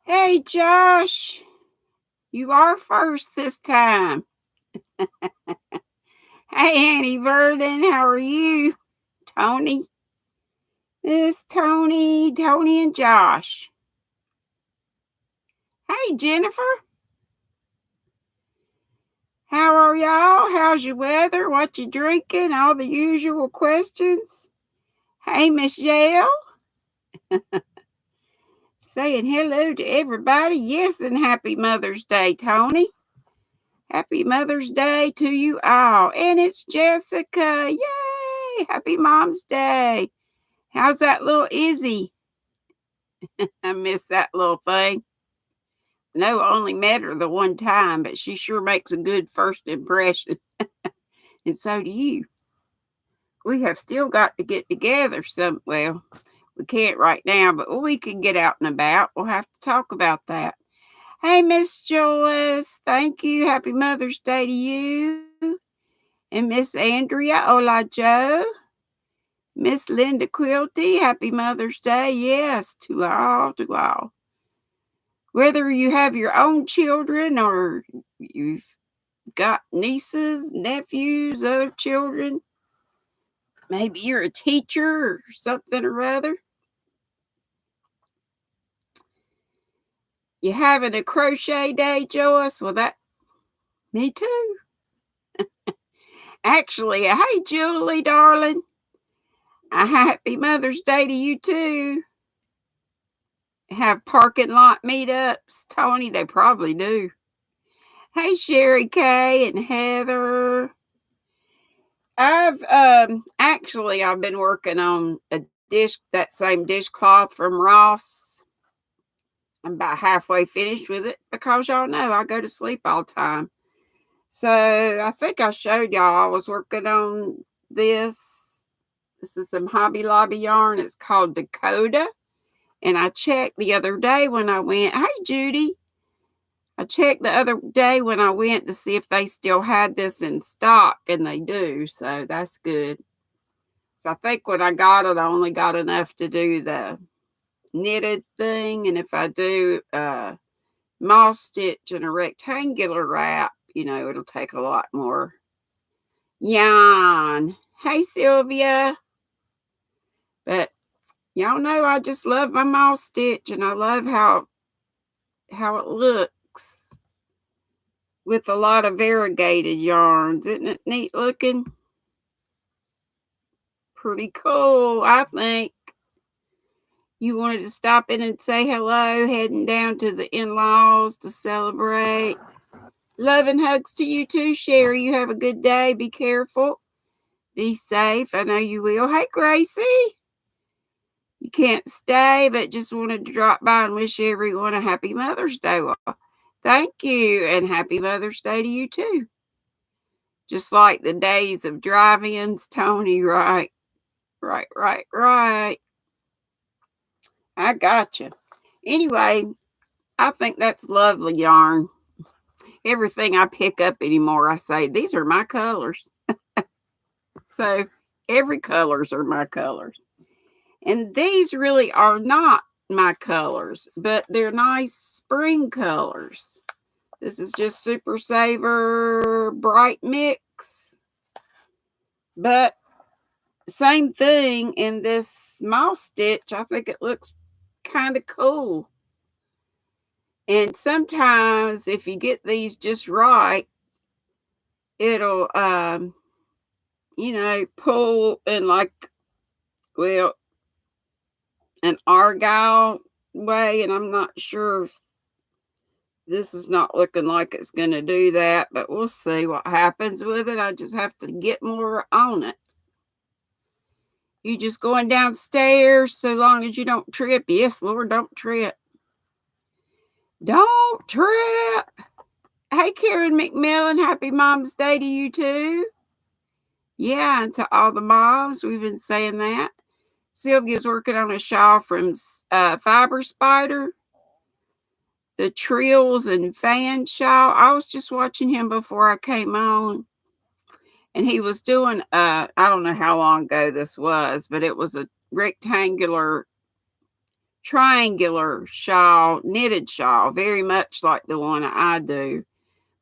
Hey, Josh, you are first this time. Hey, Annie Verdon, how are you? Tony, this Tony and Josh. Hey, Jennifer, how are y'all? How's your weather? What you drinking? All the usual questions. Hey, Michelle, saying hello to everybody. Yes, and happy Mother's Day, Tony. Happy Mother's Day to you all. And it's Jessica. Yay! Happy Mom's Day. How's that little Izzy? I miss that little thing. No, I only met her the one time, but she sure makes a good first impression. And so do you. We have still got to get together well, we can't right now, but we can get out and about. We'll have to talk about that. Hey, Miss Joyce, thank you. Happy Mother's Day to you. And Miss Andrea, hola Joe. Miss Linda Quilty, happy Mother's Day. Yes, to all. Whether you have your own children or you've got nieces, nephews, other children, maybe you're a teacher or something or other. You having a crochet day, Joyce? Well, me too. Actually, hey, Julie, darling. A happy Mother's Day to you too. Have parking lot meetups, Tony? They probably do. Hey, Sherry Kay and Heather. I've been working on that same dishcloth from Ross. I'm about halfway finished with it because y'all know I go to sleep all the time. So I think I showed y'all I was working on this. This is some Hobby Lobby yarn. It's called Dakota. And I checked the other day when I went. Hey, Judy. I checked the other day when I went to see if they still had this in stock, and they do. So that's good. So I think when I got it, I only got enough to do the knitted thing. And if I do moss stitch and a rectangular wrap, it'll take a lot more yarn. Hey, Sylvia. But y'all know I just love my moss stitch, and I love how it looks with a lot of variegated yarns. Isn't it neat looking? Pretty cool, I think. You wanted to stop in and say hello, heading down to the in-laws to celebrate. Love and hugs to you too, Sherry. You have a good day. Be careful. Be safe. I know you will. Hey, Gracie. You can't stay, but just wanted to drop by and wish everyone a happy Mother's Day. Well, thank you, and happy Mother's Day to you too. Just like the days of drive-ins, Tony, right. I got you. Anyway, I think that's lovely yarn. Everything I pick up anymore, I say, these are my colors. So every colors are my colors. And these really are not my colors, but they're nice spring colors. This is just Super Saver Bright Mix. But same thing in this moss stitch. I think it looks kind of cool. And sometimes if you get these just right, it'll pull in like, well, an argyle way, and I'm not sure if this is not looking like it's going to do that, but we'll see what happens with it. I just have to get more on it. You just going downstairs so long as you don't trip. Yes, Lord, don't trip. Don't trip. Hey, Karen McMillan, happy Mom's Day to you too. Yeah, and to all the moms, we've been saying that. Sylvia's working on a shawl from Fiber Spider, the Trills and Fan shawl. I was just watching him before I came on, and he was doing, I don't know how long ago this was, but it was a triangular shawl, knitted shawl, very much like the one I do,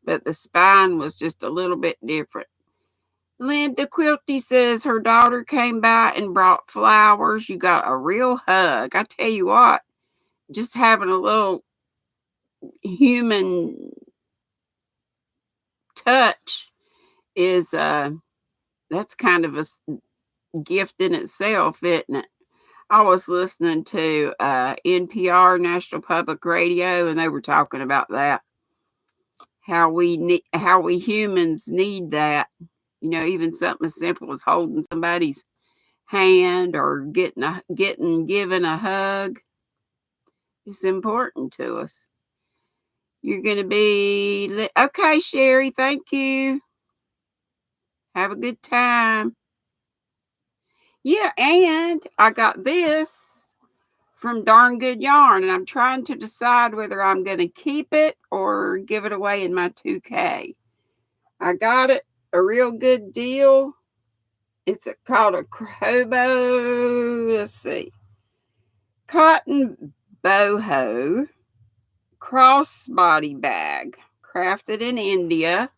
but the spine was just a little bit different. Linda Quilty says her daughter came by and brought flowers. You got a real hug. I tell you what, just having a little human touch is that's kind of a gift in itself, isn't it? I was listening to NPR, National Public Radio, and they were talking about that. How we humans need that. You know, even something as simple as holding somebody's hand or given a hug is important to us. You're going to be okay, Sherry. Thank you. Have a good time. Yeah, and I got this from Darn Good Yarn, and I'm trying to decide whether I'm going to keep it or give it away in my 2K. I got it a real good deal. It's called a let's see, cotton boho crossbody bag, crafted in India,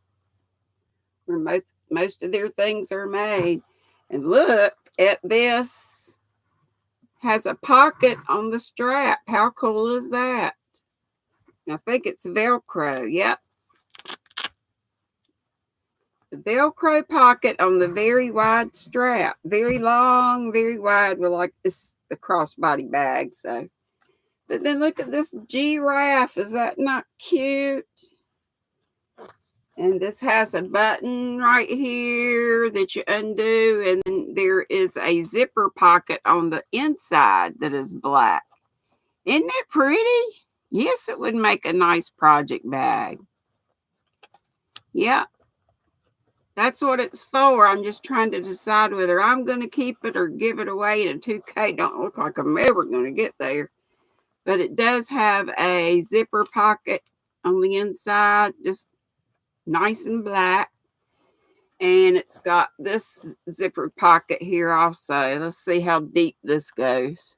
where most of their things are made. And look at this. Has a pocket on the strap. How cool is that? I think it's Velcro. Yep. The Velcro pocket on the very wide strap. Very long, very wide. With like this the crossbody bag. So, but then look at this giraffe. Is that not cute? And this has a button right here that you undo. And then there is a zipper pocket on the inside that is black. Isn't that pretty? Yes, it would make a nice project bag. Yeah, that's what it's for. I'm just trying to decide whether I'm going to keep it or give it away. And a 2K don't look like I'm ever going to get there. But it does have a zipper pocket on the inside, just nice and black. And it's got this zipper pocket here also. Let's see how deep this goes.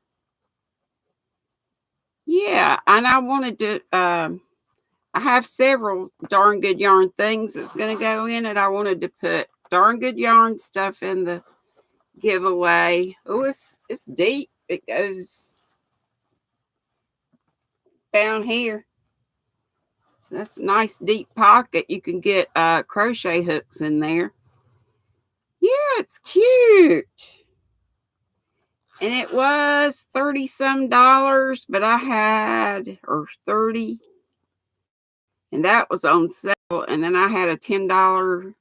Yeah, and I wanted to, I have several Darn Good Yarn things that's going to go in it. I wanted to put Darn Good Yarn stuff in the giveaway. Oh, it's deep. It goes down here. So that's a nice deep pocket. You can get crochet hooks in there. Yeah, it's cute. And it was $30 some, but I had, or 30, and that was on sale. And then I had a $10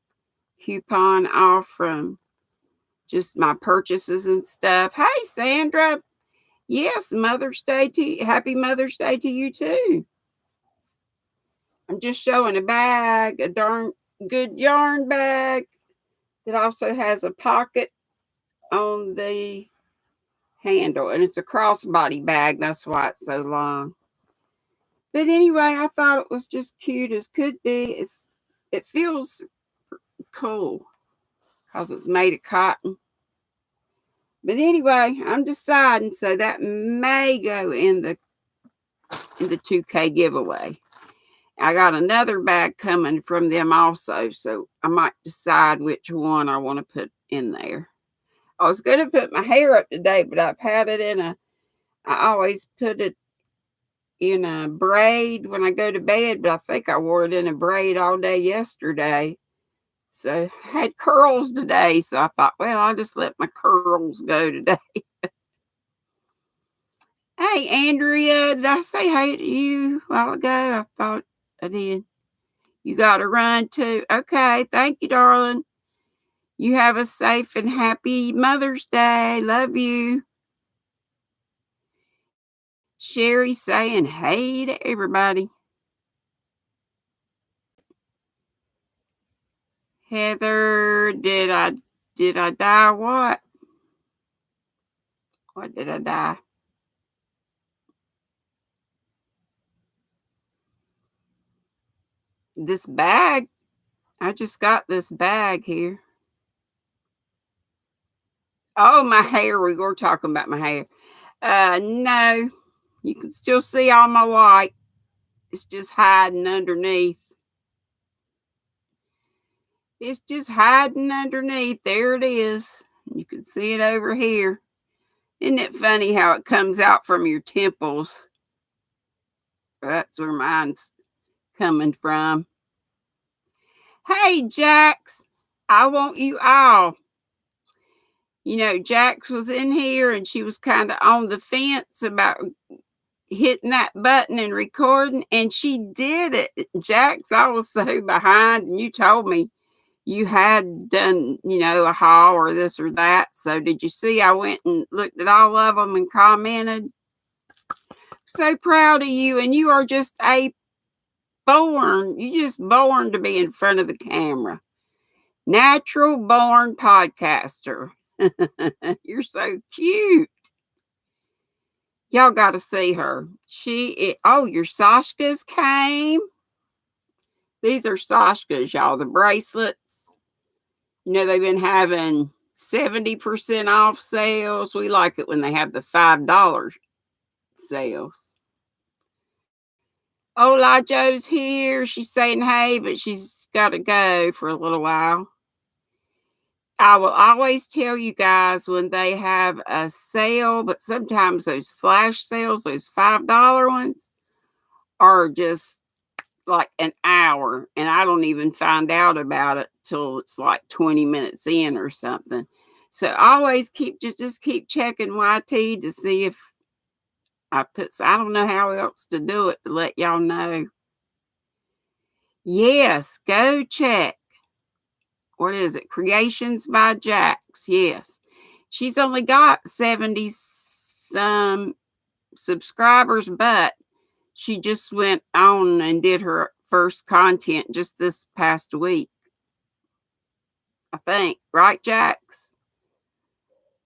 coupon off from just my purchases and stuff. Hey, Sandra. Yes, Mother's Day to you. Happy Mother's Day to you too. I'm just showing a bag, a Darn Good Yarn bag that also has a pocket on the handle, and it's a crossbody bag. That's why it's so long. But anyway, I thought it was just cute as could be. It feels cool because it's made of cotton. But anyway, I'm deciding, so that may go in the 2K giveaway. I got another bag coming from them also, so I might decide which one I want to put in there. I was going to put my hair up today, but I've had it I always put it in a braid when I go to bed, but I think I wore it in a braid all day yesterday. So I had curls today, so I thought, well, I'll just let my curls go today. Hey, Andrea, did I say hey to you a while ago? I thought I did. You got to run too. Okay, thank you, darling. You have a safe and happy Mother's Day. Love you. Sherry saying hey to everybody. Heather, did I die? What? What did I die? This bag. I just got this bag here. Oh, my hair. We were talking about my hair. No. You can still see all my white. It's just hiding underneath. It's just hiding underneath. There it is. You can see it over here. Isn't it funny how it comes out from your temples? That's where mine's coming from. Hey, Jax, I want you all. You know, Jax was in here and she was kind of on the fence about hitting that button and recording, and she did it. Jax, I was so behind, and you told me you had done, a haul or this or that. So did you see I went and looked at all of them and commented? So proud of you, and you are just you just born to be in front of the camera. Natural born podcaster. You're so cute. Y'all got to see her. Your Sashkas came. These are Sashkas, y'all, the bracelets. They've been having 70% off sales. We like it when they have the $5 sales. Ola Joe's here. She's saying hey, but she's got to go for a little while. I will always tell you guys when they have a sale, but sometimes those flash sales, those $5 ones, are just like an hour, and I don't even find out about it till it's like 20 minutes in or something. So always keep checking YT to see if I don't know how else to do it to let y'all know. Yes, go check. What is it? Creations by Jax. Yes. She's only got 70 some subscribers, but she just went on and did her first content just this past week. I think. Right, Jax?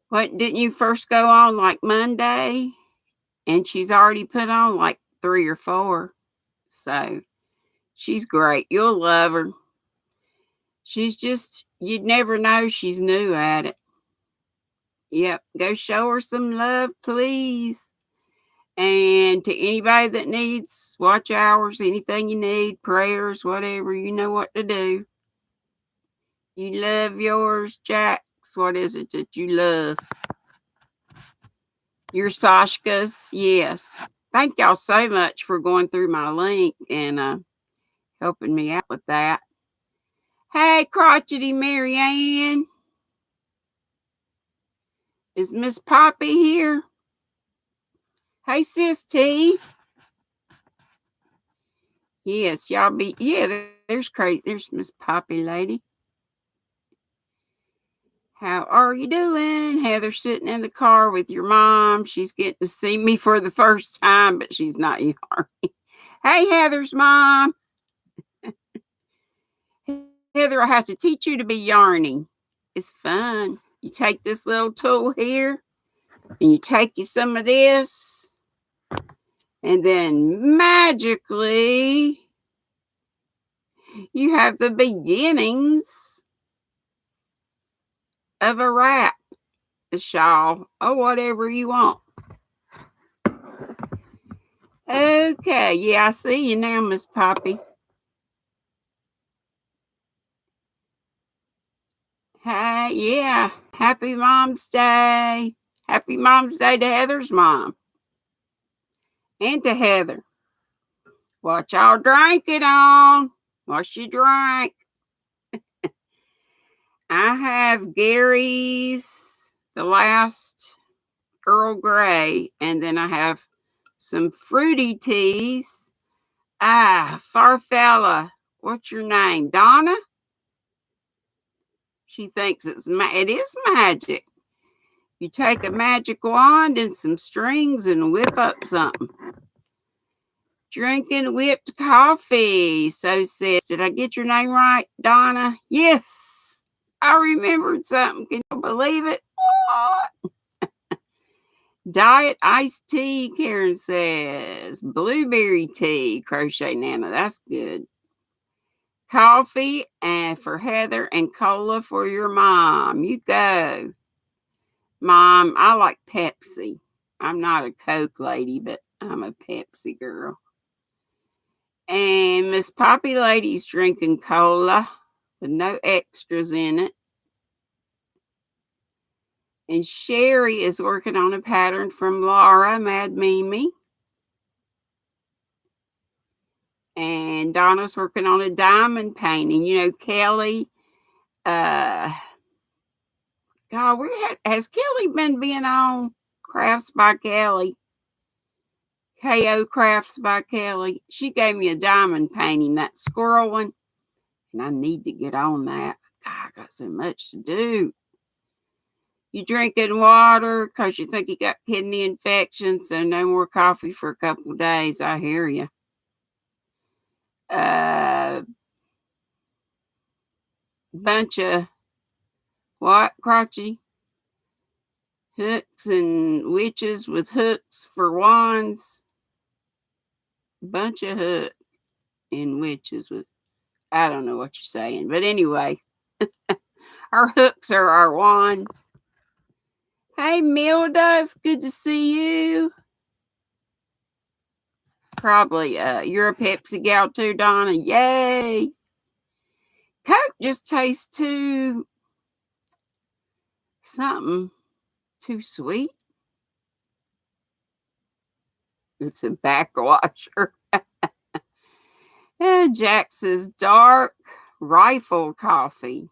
What, didn't you first go on like Monday? And she's already put on like 3 or 4. So she's great. You'll love her. She's just, you'd never know she's new at it. Yep. Go show her some love, please. And to anybody that needs watch hours, anything you need, prayers, whatever, you know what to do. You love yours, Jax. What is it that you love? Your Sashkas. Yes. Thank y'all so much for going through my link and helping me out with that. Hey, crotchety Marianne. Is Miss Poppy here? Hey, Sis T. Yes, y'all be. Yeah, there's crazy. There's Miss Poppy lady. How are you doing? Heather's sitting in the car with your mom. She's getting to see me for the first time, but she's not yarning. Hey, Heather's mom. Heather, I have to teach you to be yarning. It's fun. You take this little tool here, and you take you some of this, and then magically, you have the beginnings of a wrap, a shawl, or whatever you want. Okay, yeah, I see you now, Miss Poppy. Hey, yeah, happy Mom's Day. Happy Mom's Day to Heather's mom. And to Heather. What y'all drinking on? What you drank? I have Gary's, the last Earl Grey, and then I have some fruity teas. Farfella. What's your name? Donna? She thinks it is magic. You take a magic wand and some strings and whip up something. Drinking whipped coffee. So says, did I get your name right, Donna? Yes. I remembered something. Can you believe it? What? Diet iced tea, Karen says. Blueberry tea, Crochet Nana. That's good. Coffee and for Heather and cola for your mom. You go. Mom, I like Pepsi. I'm not a Coke lady, but I'm a Pepsi girl. And Miss Poppy Lady's drinking cola with no extras in it. And Sherry is working on a pattern from Laura, Mad Mimi. And Donna's working on a diamond painting. You know, Kelly, God, where has Kelly been being on Crafts by Kelly? KO Crafts by Kelly. She gave me a diamond painting, that squirrel one. And I need to get on that. God, I got so much to do. You drinking water because you think you got kidney infection, so no more coffee for a couple of days. I hear you. Bunch of what, Crotchy? Hooks and witches with hooks for wands. Bunch of hook and witches with, I don't know what you're saying. But anyway, our hooks are our wands. Hey, Milda, it's good to see you. Probably you're a Pepsi gal too, Donna. Yay. Coke just tastes too something too sweet. It's a backwasher. Jack says dark rifle coffee.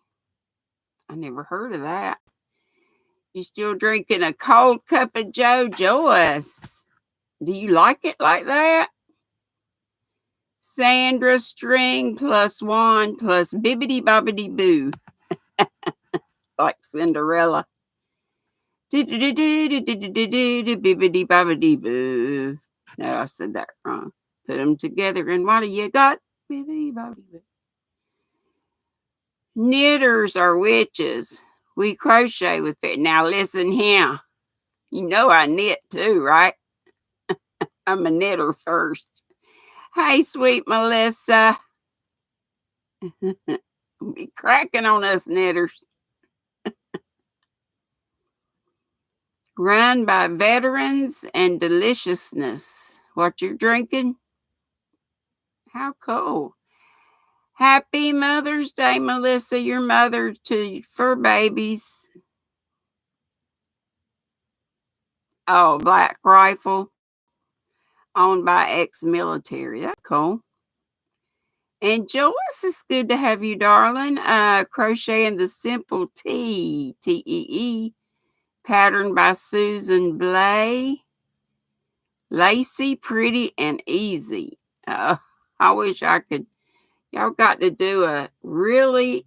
I never heard of that. You still drinking a cold cup of Joe Joyce? Do you like it like that? Sandra string plus one plus bibbity bobbity boo. Like Cinderella. Bibbity bobbity boo. No, I said that wrong. Put them together and what do you got? Bibbity bobbity boo. Knitters are witches. We crochet with it. Now listen here. You know I knit too, right? I'm a knitter first. Hey, sweet Melissa. Be cracking on us knitters. Run by veterans and deliciousness. What you're drinking? How cool. Happy Mother's Day, Melissa. Your mother to fur babies. Oh, Black Rifle. Owned by ex-military. That's cool. And Joyce, it's good to have you, darling. Crocheting the Simple Tee, T-E-E, patterned by Susan Blay. Lacy, pretty, and easy. I wish I could. Y'all got to do a really,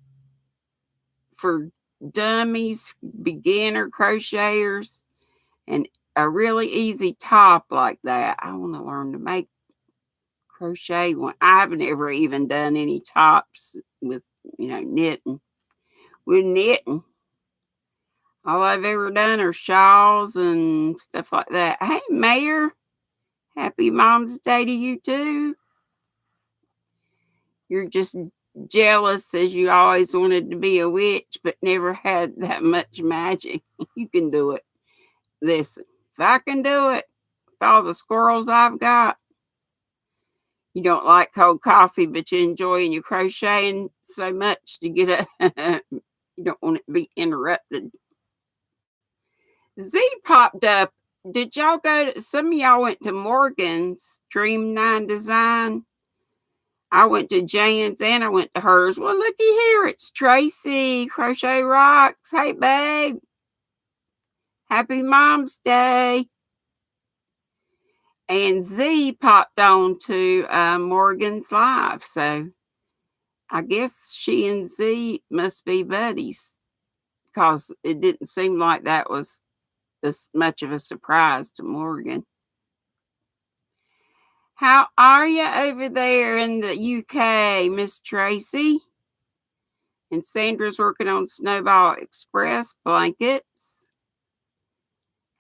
for dummies, beginner crocheters, and a really easy top like that. I want to learn to make crochet one. I've never even done any tops with, knitting. With knitting, all I've ever done are shawls and stuff like that. Hey, Mayor, happy Mom's Day to you too. You're just jealous as you always wanted to be a witch, but never had that much magic. You can do it. Listen, if I can do it with all the squirrels I've got, you don't like cold coffee, but you enjoy and you're crocheting so much to get a, you don't want it to be interrupted. Z popped up. Did y'all go to, some of y'all went to Morgan's Dream 9 Design. I went to Jan's and I went to hers. Well, looky here. It's Tracy, Crochet Rocks. Hey, babe. Happy Mom's Day. And Z popped on to Morgan's Live. So I guess she and Z must be buddies because it didn't seem like that was as much of a surprise to Morgan. How are you over there in the UK, Miss Tracy? And Sandra's working on Snowball Express blankets.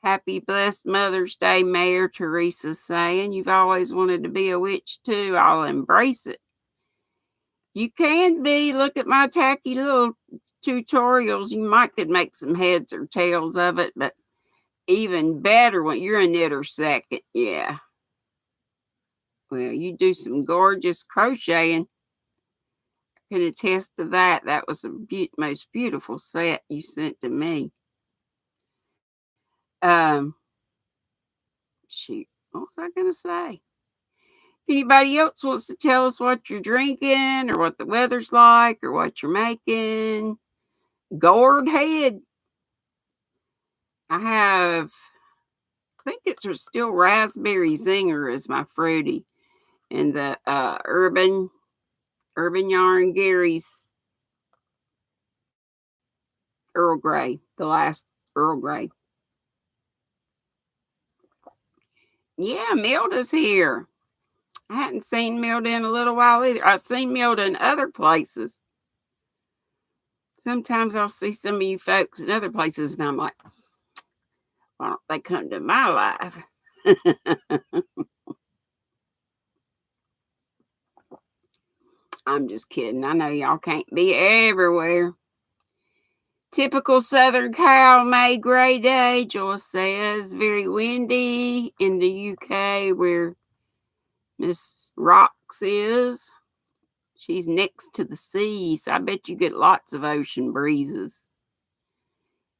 Happy blessed Mother's Day, Mayor Teresa saying. You've always wanted to be a witch too. I'll embrace it. You can be. Look at my tacky little tutorials. You might could make some heads or tails of it, but even better when you're a knitter second. Yeah. Well, you do some gorgeous crocheting. I can attest to that. That was the most beautiful set you sent to me. Shoot, what was I going to say? If anybody else wants to tell us what you're drinking or what the weather's like or what you're making, go ahead. I think it's still raspberry zinger is my fruity, and the urban yarn Gary's Earl Grey, the last Earl Grey. Yeah, Milda's here. I hadn't seen Milda in a little while either. I've seen Milda in other places. Sometimes I'll see some of you folks in other places, and I'm like, why don't they come to my life? I'm just kidding. I know y'all can't be everywhere. Typical Southern Cal May gray day, Joyce says. Very windy in the UK where Miss Rocks is. She's next to the sea, so I bet you get lots of ocean breezes.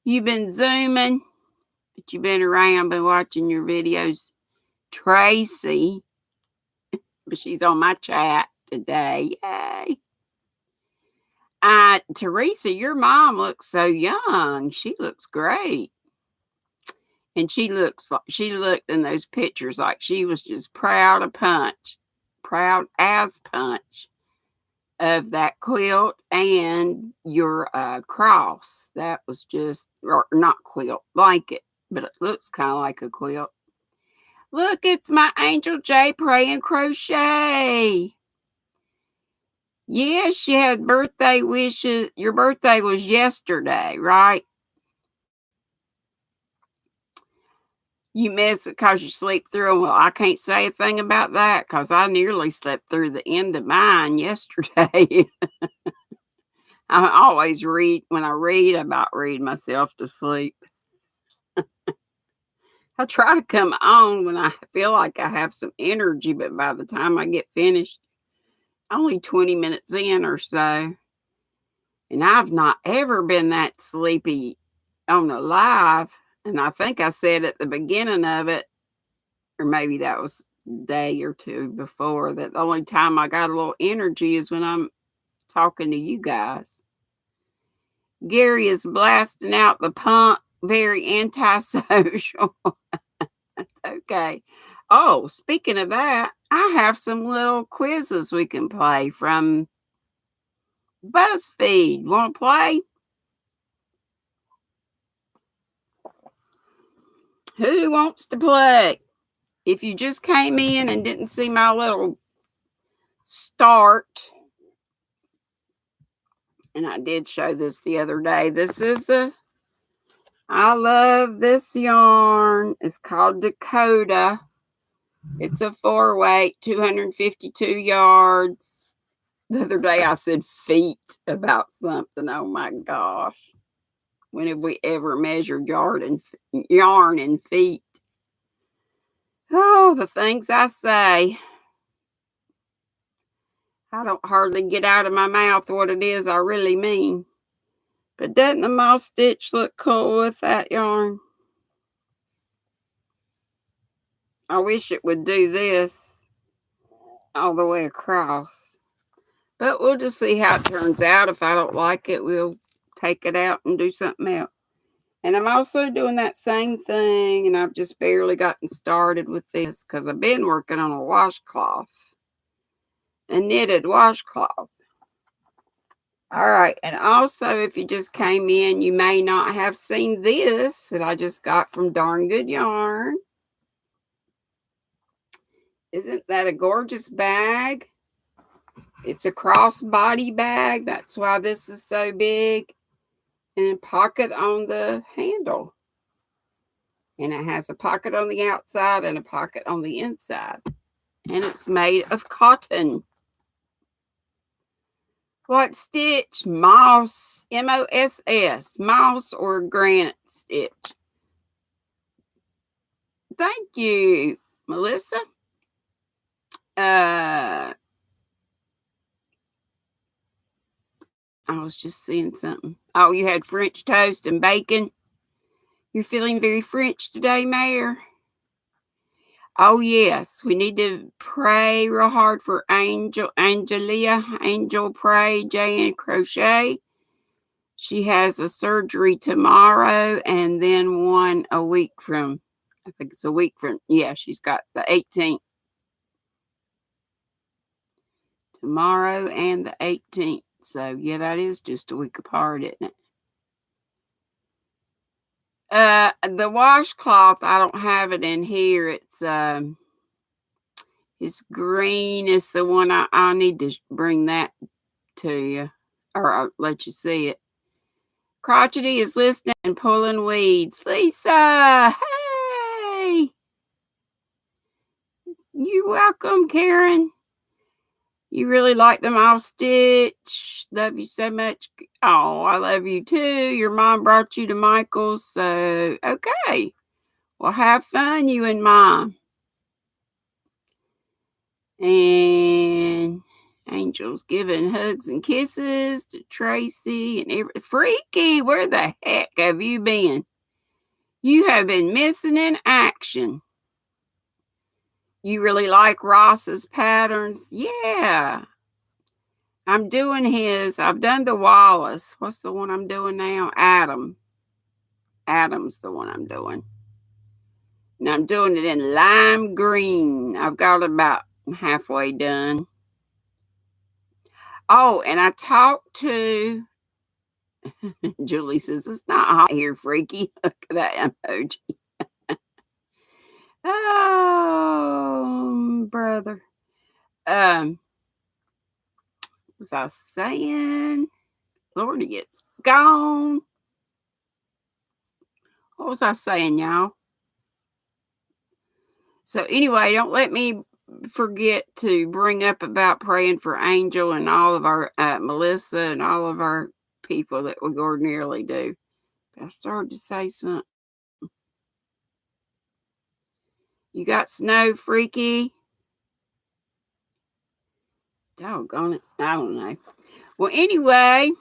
You've been Zooming, but you've been around, been watching your videos. Tracy, but she's on my chat today. Yay. Teresa, your mom looks so young. She looks great. And she looked in those pictures like she was just proud as punch of that quilt and your cross. That was just, or not quilt, blanket, but it looks kind of like a quilt. Look, it's my Angel J praying crochet. Yeah, she had birthday wishes. Your birthday was yesterday, right? You miss it because you sleep through them. Well, I can't say a thing about that because I nearly slept through the end of mine yesterday. I always when I read about read myself to sleep. I try to come on when I feel like I have some energy, but by the time I get finished, only 20 minutes in or so. And I've not ever been that sleepy on a live. And I think I said at the beginning of it, or maybe that was a day or two before, that the only time I got a little energy is when I'm talking to you guys. Gary is blasting out the punk, very antisocial. That's okay. Oh, speaking of that, I have some little quizzes we can play from BuzzFeed. Want to play? Who wants to play? If you just came in and didn't see my little start, and I did show this the other day. This is I love this yarn. It's called Dakota. It's a 4-weight, 252 yards. The other day I said feet about something. Oh my gosh. When have we ever measured yarn in feet? Oh, the things I say. I don't hardly get out of my mouth what it is I really mean. But doesn't the moss stitch look cool with that yarn? I wish it would do this all the way across. But we'll just see how it turns out. If I don't like it, we'll take it out and do something else. And I'm also doing that same thing, and I've just barely gotten started with this because I've been working on a washcloth, a knitted washcloth. All right, and also if you just came in, you may not have seen this that I just got from Darn Good Yarn. Isn't that a gorgeous bag? It's a crossbody bag. That's why this is so big. And a pocket on the handle. And it has a pocket on the outside and a pocket on the inside. And it's made of cotton. What stitch? Moss. M-O-S-S. Moss or granite stitch. Thank you, Melissa. I was just seeing something. Oh, you had French toast and bacon. You're feeling very French today, Mayor? Oh, yes. We need to pray real hard for Angelia. Angel pray, J and Crochet. She has a surgery tomorrow and then one a week from, I think it's a week from, yeah, she's got the 18th. Tomorrow and the 18th. So, yeah, that is just a week apart, isn't it? The washcloth, I don't have it in here. It's green. It's the one I need to bring that to you, or I'll let you see it. Crotchety is listening and pulling weeds. Lisa, hey! You're welcome, Karen. You really like them all stitch. Love you so much. Oh, I love you too. Your mom brought you to Michael's, so okay. Well, have fun, you and Mom. And Angel's giving hugs and kisses to Tracy and Freaky, where the heck have you been? You have been missing in action. You really like Ross's patterns? Yeah. I'm doing his. I've done the Wallace. What's the one I'm doing now? Adam. Adam's the one I'm doing. And I'm doing it in lime green. I've got it about halfway done. Oh, and I talked to Julie says it's not hot here, Freaky. Look at that emoji. Oh, brother. Was I saying? Lordy, it's gone. What was I saying, y'all? So anyway, don't let me forget to bring up about praying for Angel and all of our Melissa and all of our people that we ordinarily do. I started to say something. You got snow, Freaky? Doggone it. I don't know. Well, anyway,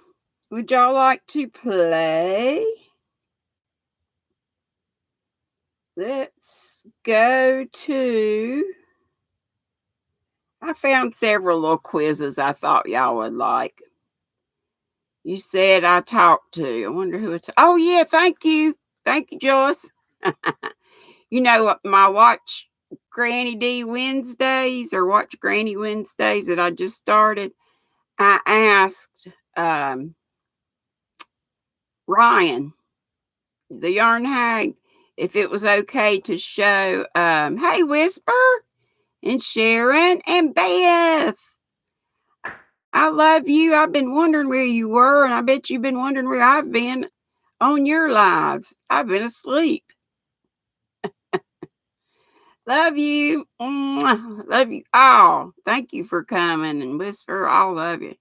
would y'all like to play? Let's go to... I found several little quizzes I thought y'all would like. You said I talked to. I wonder who it's... Oh, yeah, thank you. Thank you, Joyce. You know, my Watch GrannyDee Wednesdays or Watch Granny Wednesdays that I just started, I asked Ryan, the yarn hag, if it was okay to show, hey, Whisper and Sharon and Beth. I love you. I've been wondering where you were, and I bet you've been wondering where I've been on your lives. I've been asleep. Love you. Love you all. Thank you for coming. And Whisper, I love you.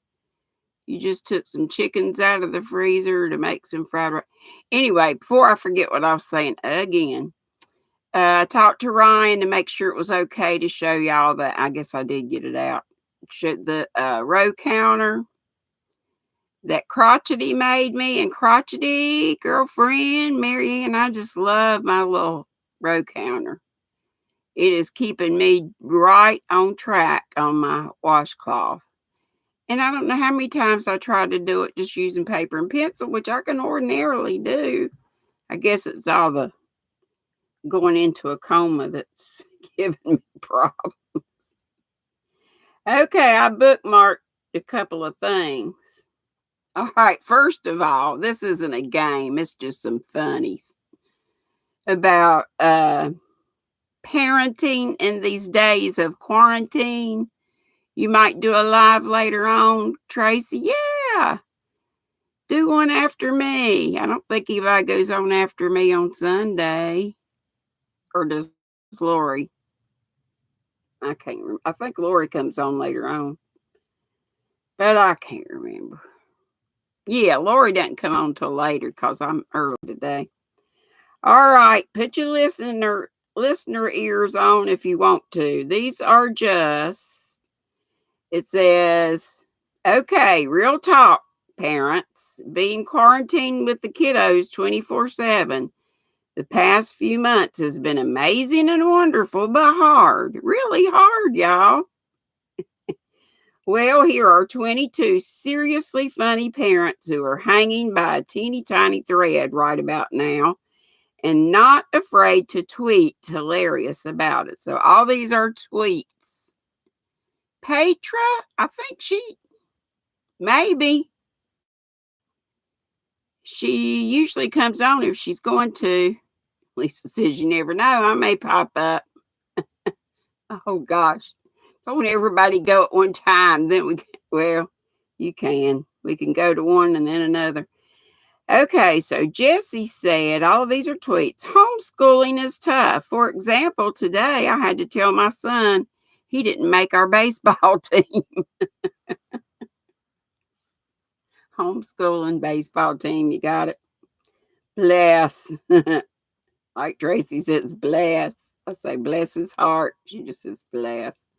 You just took some chickens out of the freezer to make some fried rice. Anyway, before I forget what I was saying again, I talked to Ryan to make sure it was okay to show y'all that. I guess I did get it out. The row counter that Crotchety made me. And Crotchety, girlfriend, Marianne, I just love my little row counter. It is keeping me right on track on my washcloth. And I don't know how many times I tried to do it just using paper and pencil, which I can ordinarily do. I guess it's all the going into a coma that's giving me problems. Okay, I bookmarked a couple of things. All right, first of all, this isn't a game. It's just some funnies about parenting in these days of quarantine. You might do a live later on, Tracy. Yeah, do one after me. I don't think anybody goes on after me on Sunday. Or does Lori? I can't remember. I think Lori comes on later on. But I can't remember. Yeah, Lori doesn't come on till later because I'm early today. All right, put your listener ears on if you want to. These are just, it says, okay, real talk, parents. Being quarantined with the kiddos 24/7 the past few months has been amazing and wonderful, but hard. Really hard, y'all. Well, here are 22 seriously funny parents who are hanging by a teeny tiny thread right about now and not afraid to tweet hilarious about it. So all these are tweets. Petra, I think maybe. She usually comes on if she's going to. Lisa says you never know. I may pop up. Oh, gosh. Don't everybody go at one time. Then well, you can. We can go to one and then another. Okay, so Jessie said, all of these are tweets. Homeschooling is tough. For example, today I had to tell my son he didn't make our baseball team. Homeschooling baseball team, you got it. Bless. Like Tracy says, bless. I say, bless his heart. She just says, bless.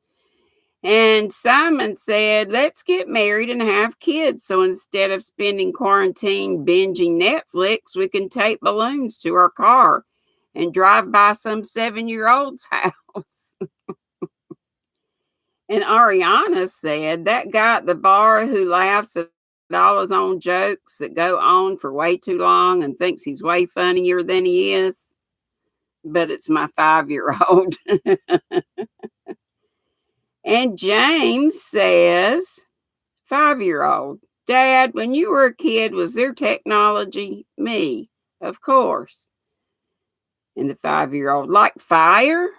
And Simon said, let's get married and have kids. So instead of spending quarantine binging Netflix, we can tape balloons to our car and drive by some 7-year-old's house. And Ariana said, that guy at the bar who laughs at all his own jokes that go on for way too long and thinks he's way funnier than he is. But it's my 5-year-old. And James says, 5-year-old, Dad, when you were a kid, was there technology? Me, of course. And the 5-year-old, like fire?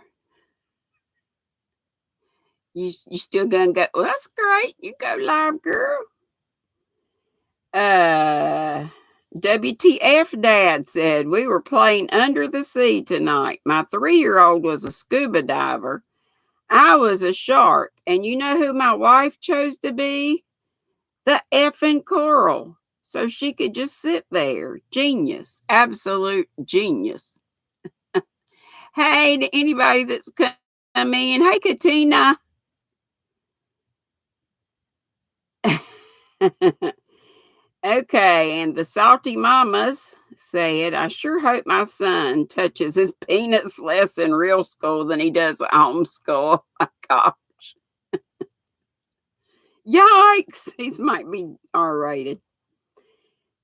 You still gonna go, well, that's great. You go live, girl. WTF Dad said, we were playing under the sea tonight. My 3-year-old was a scuba diver. I was a shark. And you know who my wife chose to be? The effing coral. So she could just sit there. Genius. Absolute genius. Hey, to anybody that's come in. Hey, Katina. Okay, and the Salty Mamas said, I sure hope my son touches his peanuts less in real school than he does at homeschool. Oh my gosh. Yikes. These might be R-rated.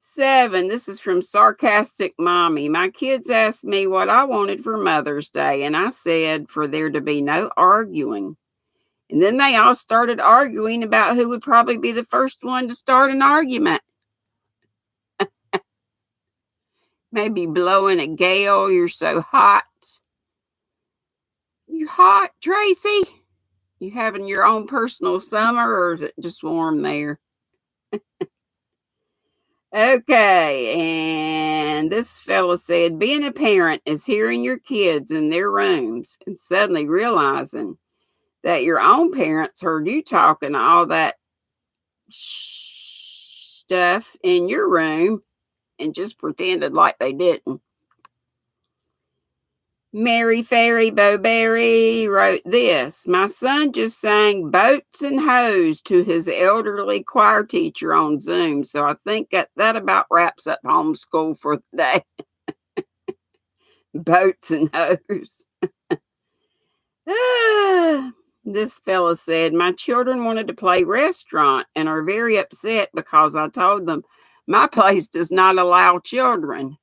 7, this is from Sarcastic Mommy. My kids asked me what I wanted for Mother's Day, and I said for there to be no arguing. And then they all started arguing about who would probably be the first one to start an argument. Maybe blowing a gale. You're so hot. You hot, Tracy? You having your own personal summer, or is it just warm there? Okay, and this fella said, being a parent is hearing your kids in their rooms and suddenly realizing that your own parents heard you talking all that stuff in your room and just pretended like they didn't. Mary Fairy Bowberry wrote this. My son just sang Boats and Hoes to his elderly choir teacher on Zoom. So I think that about wraps up homeschool for the day. Boats and Hoes. This fella said, my children wanted to play restaurant and are very upset because I told them my place does not allow children.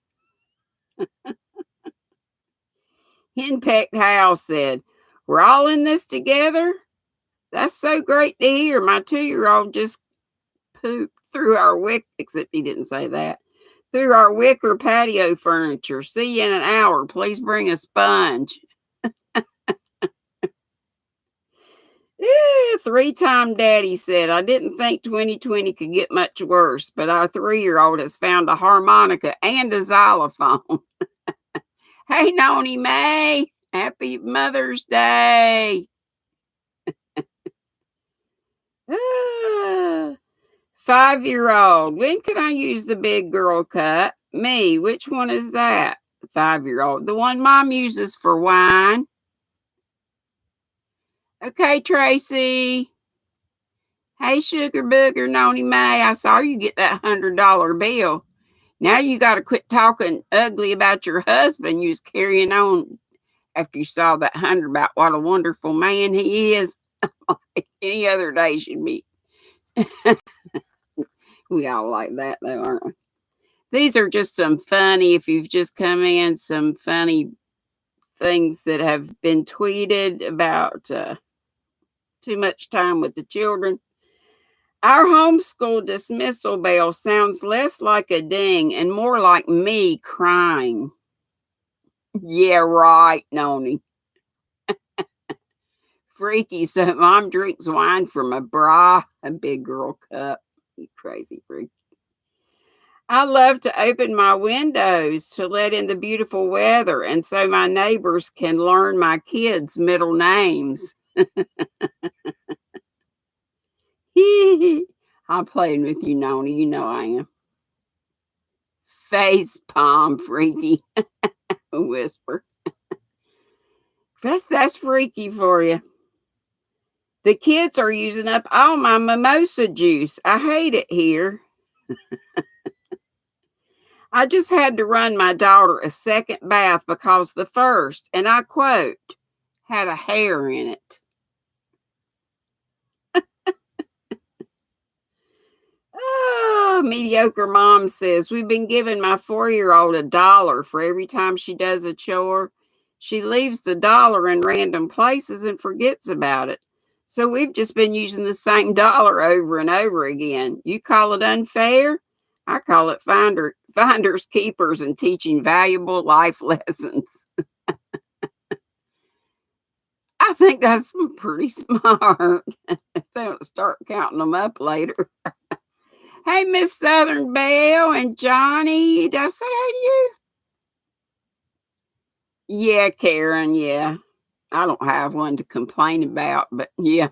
Henpecked Hal said, we're all in this together. That's so great to hear. My 2-year-old just pooped through our wicker, except he didn't say that, through our wicker patio furniture. See you in an hour. Please bring a sponge. Three-time daddy said, I didn't think 2020 could get much worse, but our 3-year-old has found a harmonica and a xylophone. Hey, Noni May, happy Mother's Day. 5-year-old, when can I use the big girl cup? Me, which one is that? 5-year-old, the one Mom uses for wine. Okay, Tracy. Hey, Sugar Booger, Noni May, I saw you get that $100 bill. Now you got to quit talking ugly about your husband. You was carrying on after you saw that 100 about what a wonderful man he is. Any other day should be. We all like that though, aren't we? These are just some funny, if you've just come in, some funny things that have been tweeted about too much time with the children. Our homeschool dismissal bell sounds less like a ding and more like me crying. Yeah, right, Noni. Freaky, so Mom drinks wine from a bra, a big girl cup. You crazy freak. I love to open my windows to let in the beautiful weather and so my neighbors can learn my kids' middle names. I'm playing with you, Noni. You know I am. Face palm, freaky. Whisper. That's freaky for you. The kids are using up all my mimosa juice. I hate it here. I just had to run my daughter a second bath because the first, and I quote, had a hair in it. Oh, mediocre mom says, we've been giving my 4-year-old $1 for every time she does a chore. She leaves the dollar in random places and forgets about it. So we've just been using the same dollar over and over again. You call it unfair? I call it finders, keepers, and teaching valuable life lessons. I think that's pretty smart. They'll start counting them up later. Hey, Miss Southern Belle and Johnny. Did I say hi to you? Yeah, Karen, yeah. I don't have one to complain about, but yeah.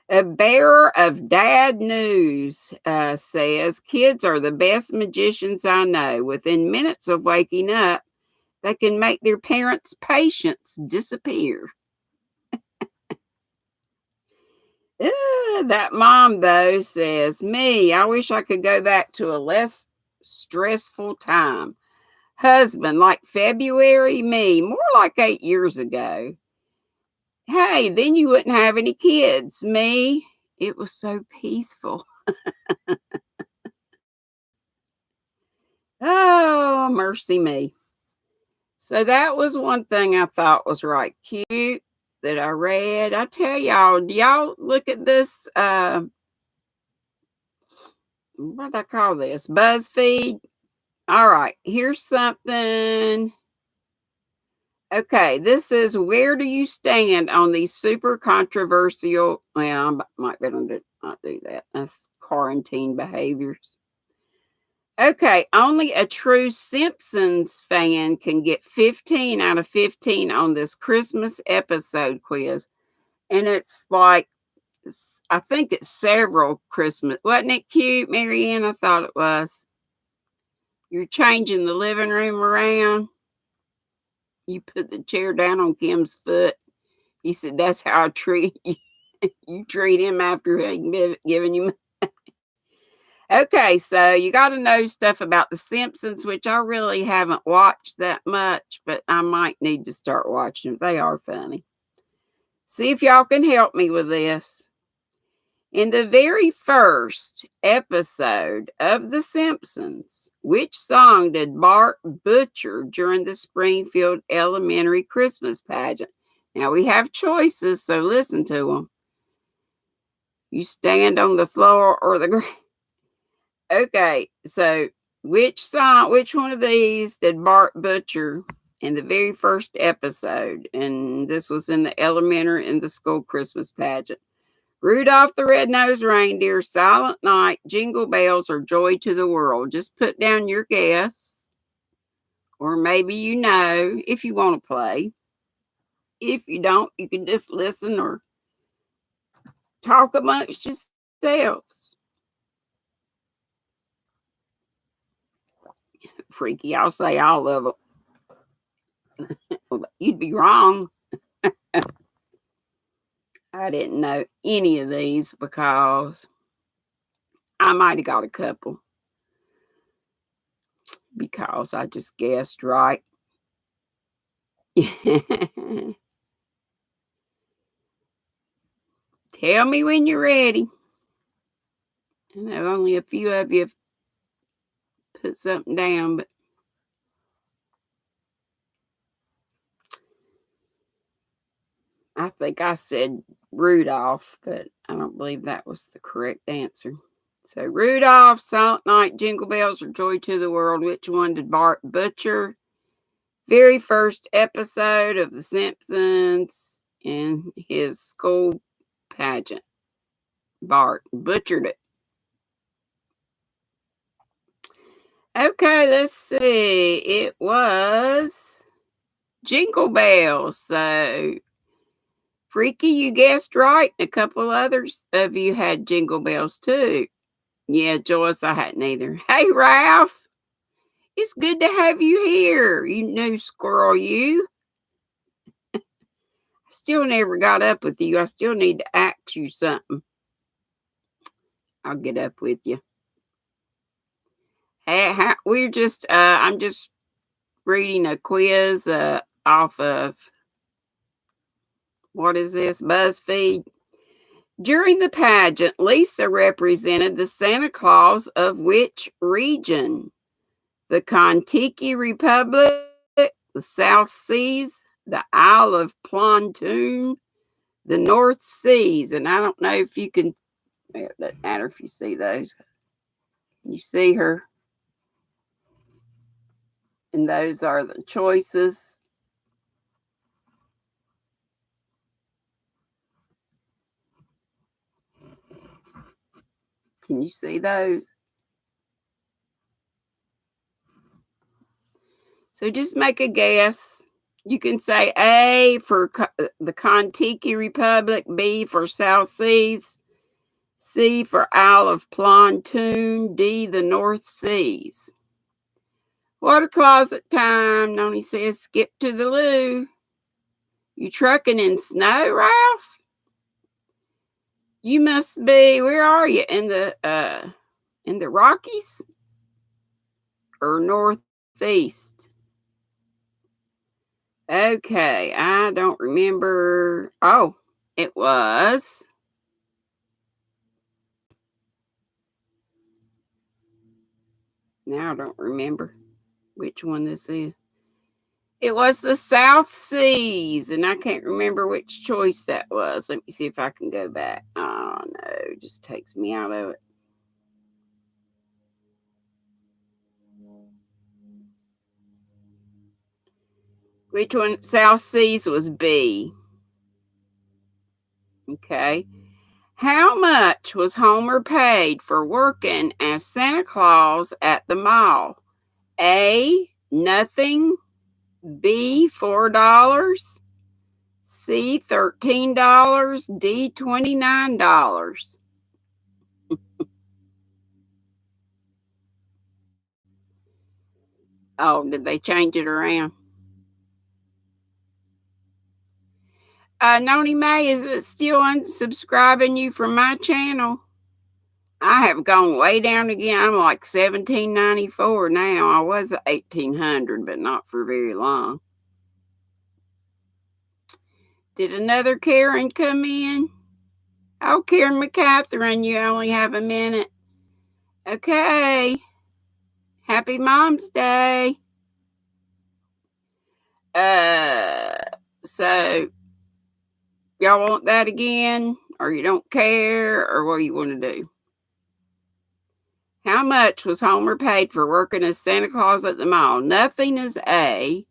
A bearer of dad news says kids are the best magicians I know. Within minutes of waking up, they can make their parents' patience disappear. That mom, though, says, me, I wish I could go back to a less stressful time. Husband, like February, me, more like 8 years ago. Hey, then you wouldn't have any kids. Me, it was so peaceful. Oh, mercy me. So that was one thing I thought was right cute that I read. I tell y'all, do y'all look at this? What do I call this? BuzzFeed. All right, here's something. Okay, this is where do you stand on these super controversial? Well, I might better not do that. That's quarantine behaviors. Okay, only a true Simpsons fan can get 15 out of 15 on this Christmas episode quiz. And it's like, I think it's several Christmas. Wasn't it cute, Marianne? I thought it was. You're changing the living room around. You put the chair down on Kim's foot. He said, that's how I treat you. You treat him after giving you. Okay, so you got to know stuff about The Simpsons, which I really haven't watched that much, but I might need to start watching them. They are funny. See if y'all can help me with this. In the very first episode of The Simpsons, which song did Bart butcher during the Springfield Elementary Christmas pageant? Now we have choices, so listen to them. You stand on the floor or the ground. Okay, so which one of these did Bart butcher in the very first episode, and this was in the elementary in the school Christmas pageant. Rudolph the Red-Nosed Reindeer, Silent Night, Jingle Bells, or Joy to the World. Just put down your guess. Or maybe you know if you want to play. If you don't, you can just listen or talk amongst yourselves. Freaky, I'll say all of them. You'd be wrong. I didn't know any of these because I might have got a couple because I just guessed right. Tell me when you're ready. I know only a few of you have put something down, but I think I said Rudolph, but I don't believe that was the correct answer. So Rudolph, Silent Night, Jingle Bells, or Joy to the World, which one did Bart butcher? Very first episode of The Simpsons in his school pageant. Bart butchered it. Okay, let's see. It was Jingle Bells. So, Freaky, you guessed right. A couple others of you had Jingle Bells too. Yeah, Joyce, I hadn't either. Hey, Ralph. It's good to have you here, you new squirrel, you. I still never got up with you. I still need to ask you something. I'll get up with you. Hey, we're just, I'm just reading a quiz off of, what is this, BuzzFeed. During the pageant, Lisa represented the Santa Claus of which region? The Contiki Republic, the South Seas, the Isle of Pontoon, the North Seas. And I don't know if you can, well, it doesn't matter if you see those. You see her. And those are the choices. Can you see those? So just make a guess. You can say A for the Contiki Republic, B for South Seas, C for Isle of Pontoon, D the North Seas. Water closet time. Noni says, skip to the loo. You trucking in snow, Ralph? You must be, where are you? In the Rockies? Or Northeast? Okay, I don't remember. Oh, it was. Now I don't remember which one this is. It was the South Seas, and I can't remember which choice that was. Let me see if I can go back. Oh, no, it just takes me out of it. Which one? South Seas was B. Okay. How much was Homer paid for working as Santa Claus at the mall? A, nothing. B, $4. C, $13. D, $29. Oh, did they change it around? Noni May, is it still unsubscribing you from my channel? I have gone way down again. I'm like $17.94 now. I was at $1,800, but not for very long. Did another Karen come in? Oh, Karen McCatherine, you only have a minute. Okay. Happy Mom's Day. So y'all want that again? Or you don't care? Or what do you want to do? How much was Homer paid for working as Santa Claus at the mall? Nothing is A.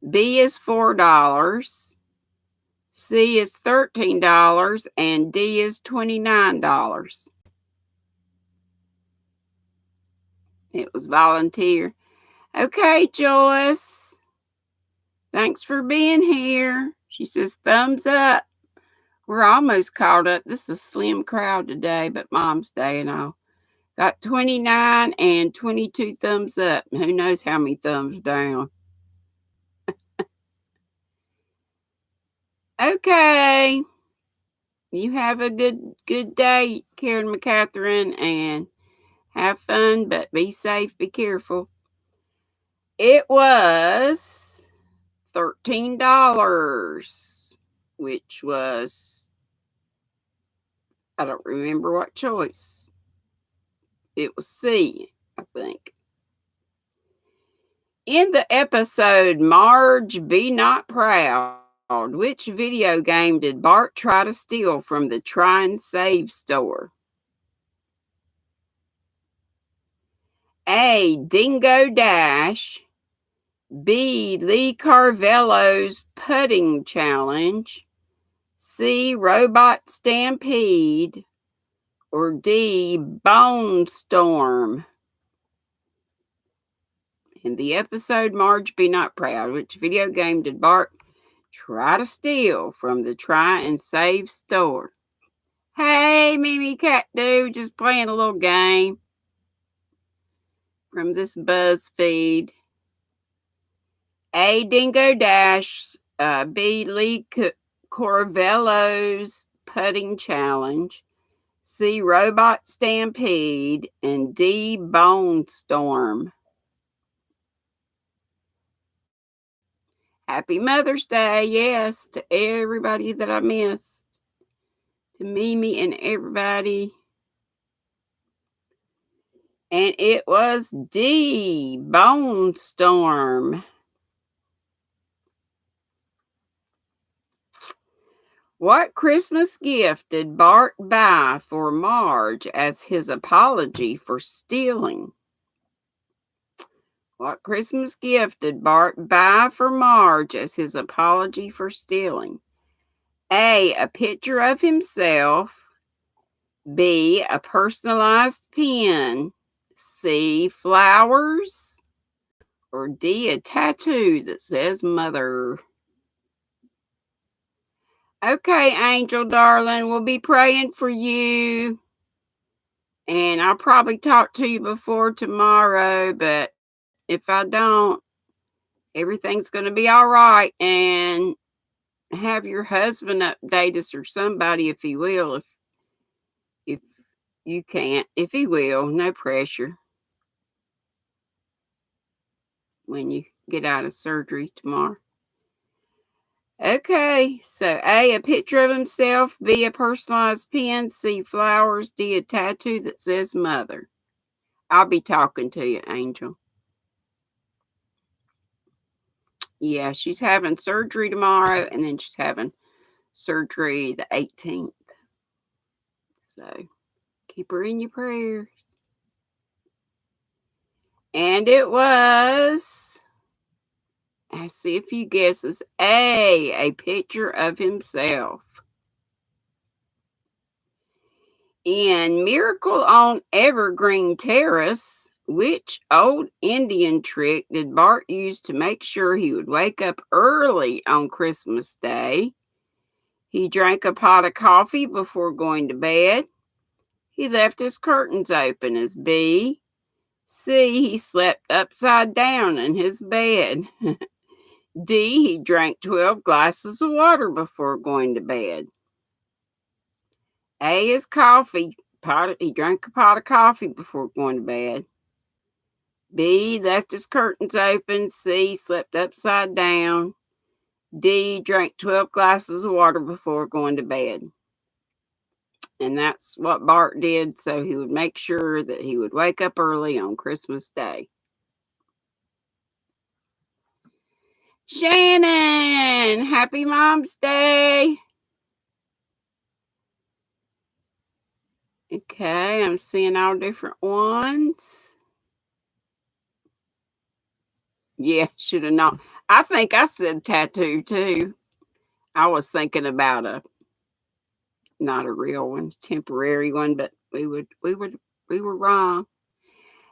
B is $4. C is $13, and D is $29. It was volunteer. Okay, Joyce. Thanks for being here. She says, thumbs up. We're almost caught up. This is a slim crowd today, but Mom's Day and all. Got 29 and 22 thumbs up. Who knows how many thumbs down. Okay. You have a good day, Karen McCatherine, and have fun, but be safe, be careful. It was $13, which was, I don't remember what choice. It was C, I think. In the episode Marge Be Not Proud, which video game did Bart try to steal from the Try and Save store? A. Dingo Dash. B. Lee Carvello's Putting Challenge. C. Robot Stampede. Or D. Bone Storm. In the episode Marge Be Not Proud, which video game did Bart try to steal from the Try and Save store? Hey, Mimi Cat Dude, just playing a little game from this BuzzFeed. A. Dingo Dash. B. Lee Corvello's Putting Challenge. C. Robot Stampede. And D. Bone Storm. Happy Mother's Day, yes, to everybody that I missed. To Mimi and everybody. And it was D. Bone Storm. What Christmas gift did Bart buy for Marge as his apology for stealing? What Christmas gift did Bart buy for Marge as his apology for stealing? A. A picture of himself. B. A personalized pen. C. Flowers. Or D. A tattoo that says mother. Okay, Angel darling, we'll be praying for you. And I'll probably talk to you before tomorrow, but if I don't, everything's going to be all right. And have your husband update us or somebody if he will, if you can't. If he will, no pressure when you get out of surgery tomorrow. Okay, so A, a picture of himself. B, a personalized pen. C, flowers. D, a tattoo that says mother. I'll be talking to you, Angel. Yeah, she's having surgery tomorrow, and then she's having surgery the 18th. So keep her in your prayers. And it was, I see a few guesses. A picture of himself. In Miracle on Evergreen Terrace, which old Indian trick did Bart use to make sure he would wake up early on Christmas Day? He drank a pot of coffee before going to bed. He left his curtains open as B. C. He slept upside down in his bed. D. He drank 12 glasses of water before going to bed. A is coffee. He drank a pot of coffee before going to bed. B, left his curtains open. C, slept upside down. D, drank 12 glasses of water before going to bed. And that's what Bart did so he would make sure that he would wake up early on Christmas Day. Shannon, happy Mom's Day. Okay, I'm seeing all different ones. Yeah, should have not. I think I said tattoo too. I was thinking about a not a real one, temporary one, but we were wrong.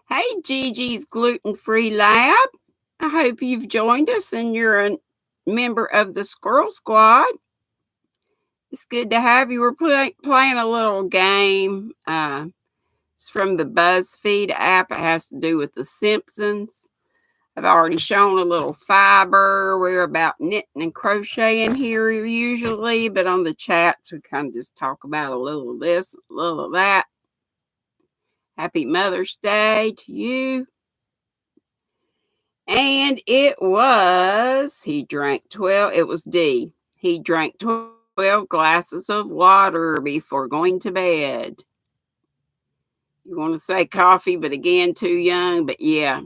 Hey, Gigi's Gluten Free Lab. I hope you've joined us and you're a member of the Squirrel Squad. It's good to have you. We're playing a little game. It's from the BuzzFeed app. It has to do with The Simpsons. I've already shown a little fiber. We're about knitting and crocheting here usually, but on the chats, we kind of just talk about a little of this, a little of that. Happy Mother's Day to you. And it was, it was Dee. He drank 12 glasses of water before going to bed. You want to say coffee, but again, too young. But yeah,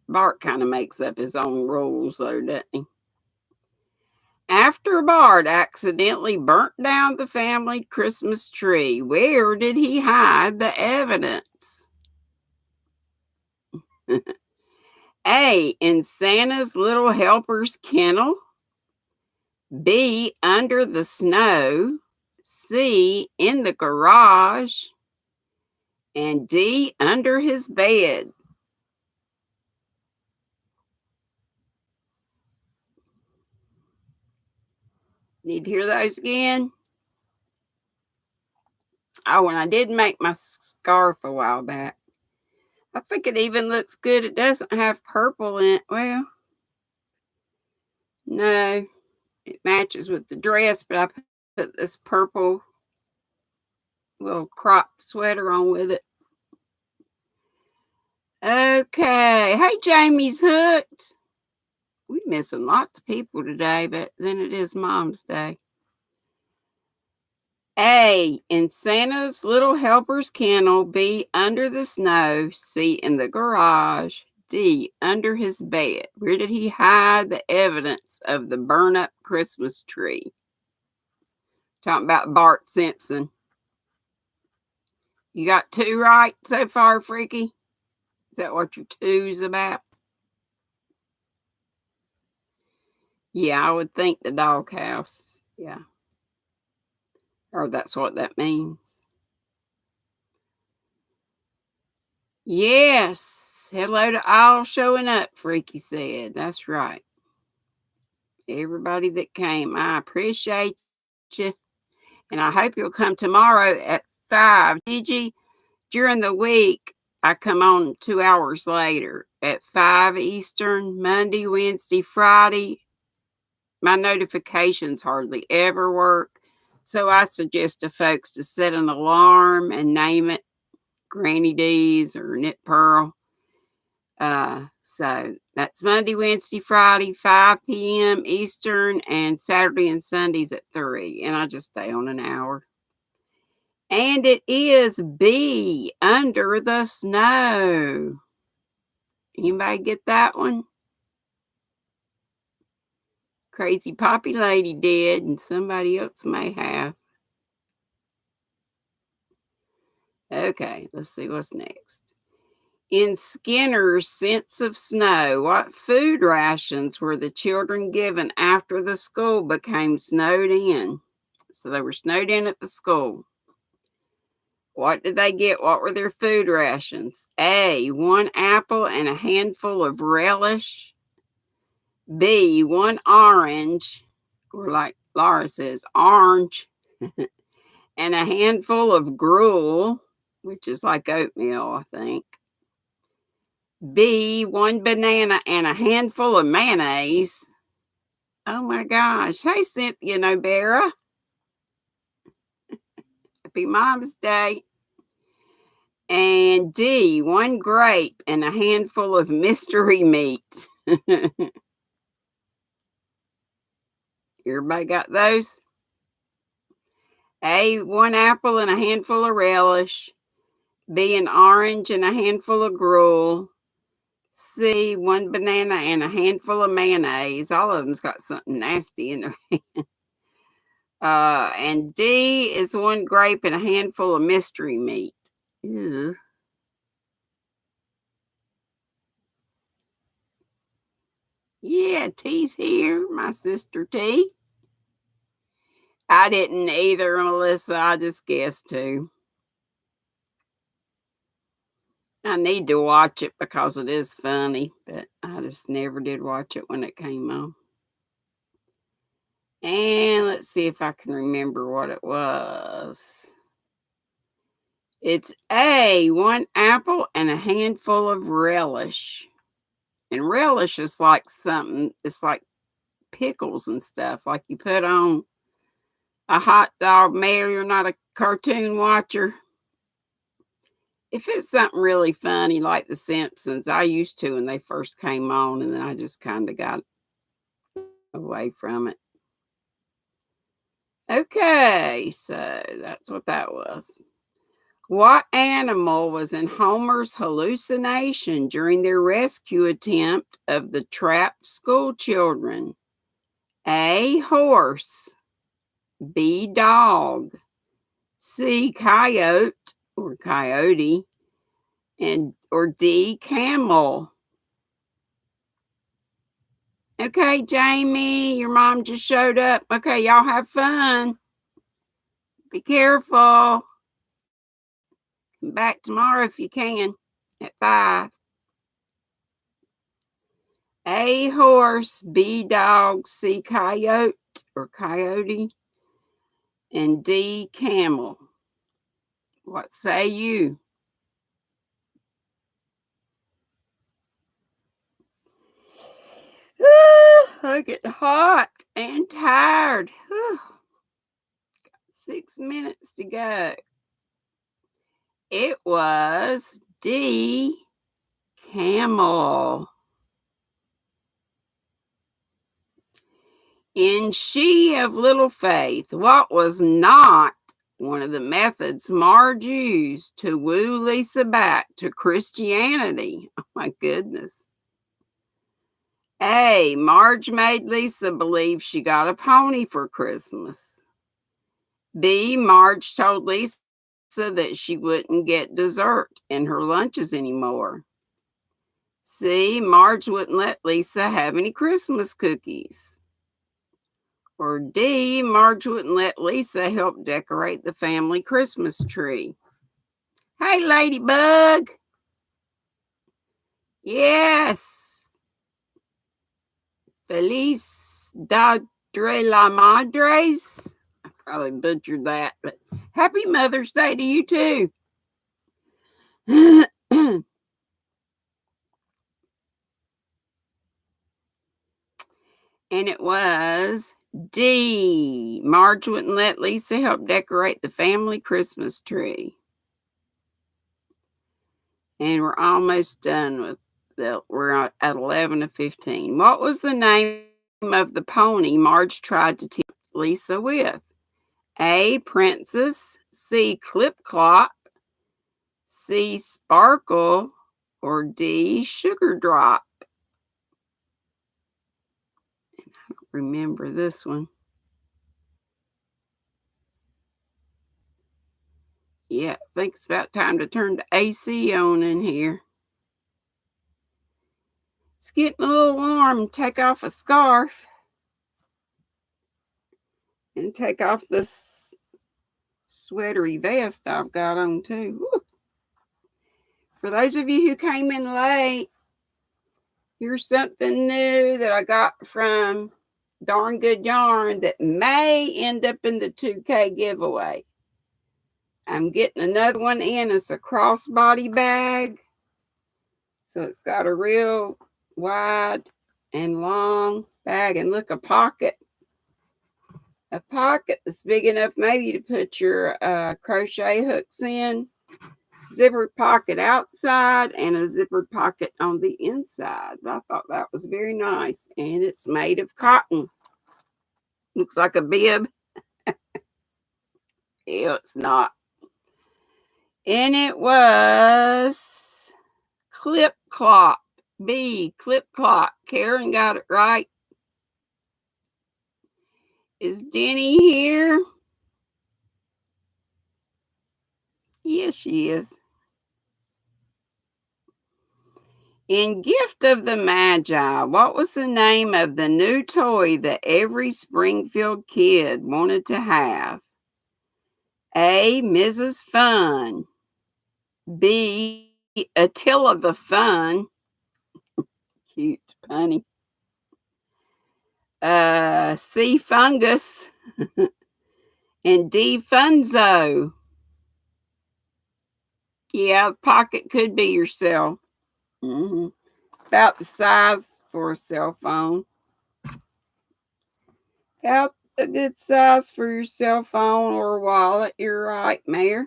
Bart kind of makes up his own rules, though, doesn't he? After Bart accidentally burnt down the family Christmas tree, where did he hide the evidence? A, in Santa's little helper's kennel. B, under the snow. C, in the garage. And D, under his bed. Need to hear those again? Oh, and I did make my scarf a while back. I think it even looks good. It doesn't have purple in it. Well, no, it matches with the dress, but I put this purple little crop sweater on with it. Okay. Hey, Jamie's hooked. We're missing lots of people today, but then it is Mom's Day. A, in Santa's little helper's kennel. B, under the snow. C, in the garage. D, under his bed. Where did he hide the evidence of the burn up Christmas tree? Talking about Bart Simpson. You got 2 right so far, Freaky? Is that what your 2's about? Yeah, I would think the doghouse. Yeah. Or that's what that means. Yes. Hello to all showing up, Freaky said. That's right. Everybody that came, I appreciate you. And I hope you'll come tomorrow at 5. Gigi, during the week, I come on 2 hours later at 5 Eastern, Monday, Wednesday, Friday. My notifications hardly ever work. So I suggest to folks to set an alarm and name it GrannyDee's or Knit Pearl. So that's Monday, Wednesday, Friday, 5 p.m. Eastern, and Saturday and Sundays at 3. And I just stay on an hour. And it is B, under the snow. Anybody get that one? Crazy Poppy Lady did, and somebody else may have. Okay, let's see what's next. In Skinner's Sense of Snow, what food rations were the children given after the school became snowed in? So they were snowed in at the school. What did they get? What were their food rations? A, 1 apple and a handful of relish. B, 1 orange, or like Laura says, orange, and a handful of gruel, which is like oatmeal, I think. B, 1 banana and a handful of mayonnaise. Oh my gosh. Hey, Cynthia Nobera. Happy Mom's Day. And D, 1 grape and a handful of mystery meat. Everybody got those? A, 1 apple and a handful of relish. B, an orange and a handful of gruel. C, 1 banana and a handful of mayonnaise. All of them's got something nasty in there. And D is 1 grape and a handful of mystery meat. Ew. Yeah, T's here, my sister T. I didn't either, Melissa. I just guessed too. I need to watch it because it is funny, but I just never did watch it when it came on. And let's see if I can remember what it was. It's A, 1 apple and a handful of relish. And relish is like something, it's like pickles and stuff, like you put on a hot dog. Mary, you're not a cartoon watcher. If it's something really funny like The Simpsons, I used to when they first came on, and then I just kind of got away from it. Okay, so that's what that was. What animal was in Homer's hallucination during their rescue attempt of the trapped school children? A, horse. B, dog. C, coyote or coyote. And or D, camel. Okay, Jamie, your mom just showed up. Okay, y'all have fun. Be careful. Come back tomorrow if you can at 5. A, horse. B, dog. C, coyote or coyote. And D, camel. What say you? I get hot and tired. 6 minutes to go. It was D, camel. In She of Little Faith, what was not one of the methods Marge used to woo Lisa back to Christianity? Oh my goodness. A, Marge made Lisa believe she got a pony for Christmas. B, Marge told Lisa that she wouldn't get dessert in her lunches anymore. C, Marge wouldn't let Lisa have any Christmas cookies. Or D, Marge wouldn't let Lisa help decorate the family Christmas tree. Hey, Ladybug. Yes. Feliz Dadre la Madres. I probably butchered that, but happy Mother's Day to you too. And it was D. Marge wouldn't let Lisa help decorate the family Christmas tree. And we're almost done with we're at 11 to 15. What was the name of the pony Marge tried to tempt Lisa with? A, Princess. C, Clip Clop. C, Sparkle. Or D, Sugar Drop. I don't remember this one. Yeah, I think it's about time to turn the AC on in here. It's getting a little warm. Take off a scarf. And take off this sweatery vest I've got on too. Woo. For those of you who came in late, here's something new that I got from Darn Good Yarn that may end up in the 2K giveaway. I'm getting another one in. It's a crossbody bag. So it's got a real wide and long bag. And look, a pocket. A pocket that's big enough maybe to put your crochet hooks in. Zippered pocket outside and a zippered pocket on the inside. I thought that was very nice. And it's made of cotton. Looks like a bib. Ew, it's not. And it was Clip Clop. B, Clip Clop. Karen got it right. Is Denny here? Yes, she is. In Gift of the Magi, what was the name of the new toy that every Springfield kid wanted to have? A. Mrs. Fun. B. Attila the Fun. Cute, punny. C. Fungus. And D. Funzo. Yeah, the pocket could be your cell. Mm-hmm. About the size for a cell phone. About a good size for your cell phone or wallet. You're right, Mayor.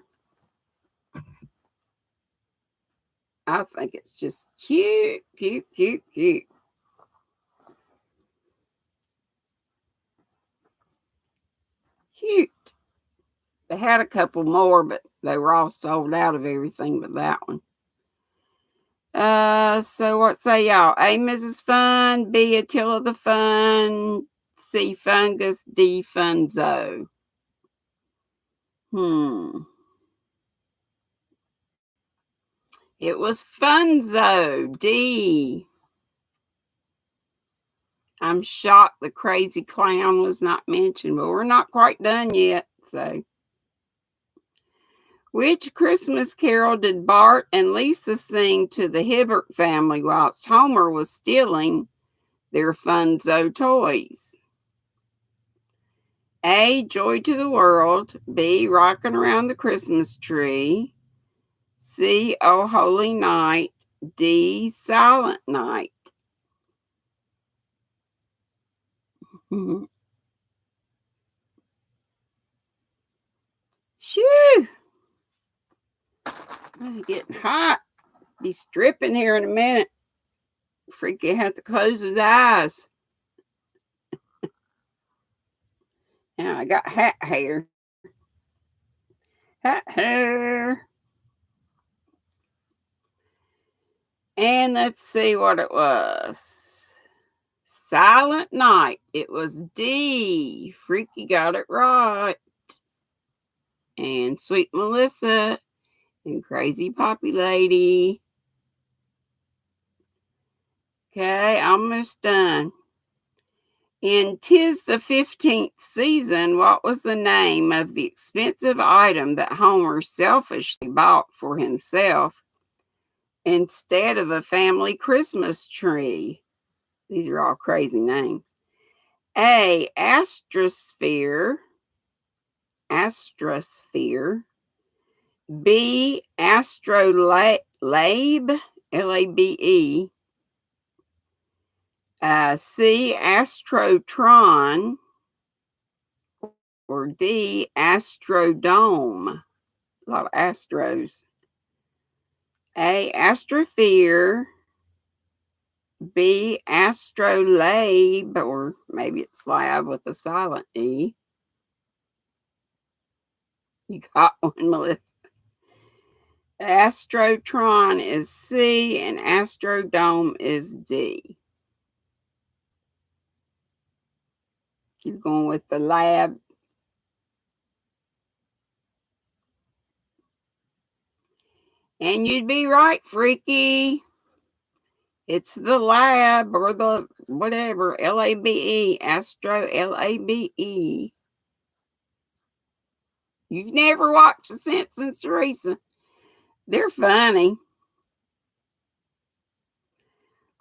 I think it's just cute, cute, cute, cute. Cute. They had a couple more, but they were all sold out of everything but that one. So what say y'all? A. Mrs. Fun, B. Attila the Fun, C. Fungus, D. Funzo. It was Funzo, D. I'm shocked the crazy clown was not mentioned, but we're not quite done yet. So, which Christmas carol did Bart and Lisa sing to the Hibbert family whilst Homer was stealing their Funzo toys? A. Joy to the World. B. Rockin' Around the Christmas Tree. C. Oh Holy Night. D. Silent Night. Shoo! Getting hot. Be stripping here in a minute. Freaky had to close his eyes. Now I got hat hair. Hat hair. And let's see what it was. Silent Night. It was D. Freaky got it right. And Sweet Melissa and Crazy Poppy Lady. Okay, almost done. In 'Tis the 15th Season, what was the name of the expensive item that Homer selfishly bought for himself instead of a family Christmas tree? These are all crazy names. A. Astrosphere. Astrosphere. B. Astrolabe. Labe. C. Astrotron. Or D. Astrodome. A lot of astros. A. Astrosphere. B. Astrolabe. Or maybe it's lab with a silent E. You got one, Melissa. Astrotron is C and Astrodome is D. Keep going with the lab. And you'd be right, Freaky. It's the lab or the whatever, Labe, Astro Labe. You've never watched The Simpsons, Teresa. They're funny.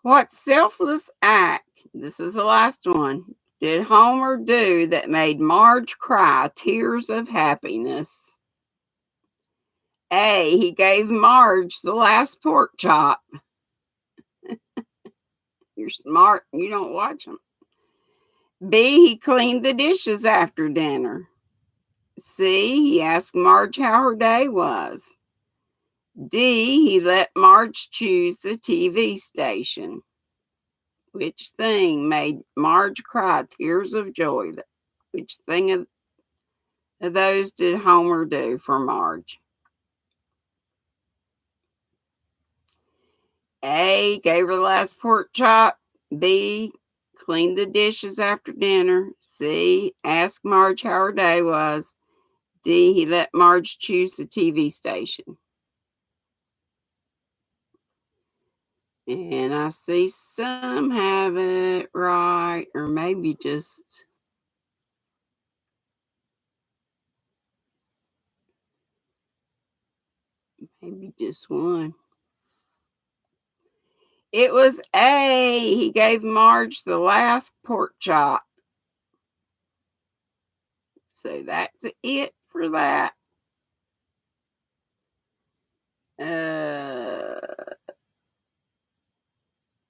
What selfless act, this is the last one, did Homer do that made Marge cry tears of happiness? A. He gave Marge the last pork chop. You're smart. You don't watch them. B. He cleaned the dishes after dinner. C. He asked Marge how her day was. D. He let Marge choose the TV station. Which thing made Marge cry tears of joy? Which thing of those did Homer do for Marge? A. Gave her the last pork chop. B. Cleaned the dishes after dinner. C. Asked Marge how her day was. D. He let Marge choose the TV station. And I see some have it right, or maybe just one. It was A. He gave Marge the last pork chop. So that's it for that.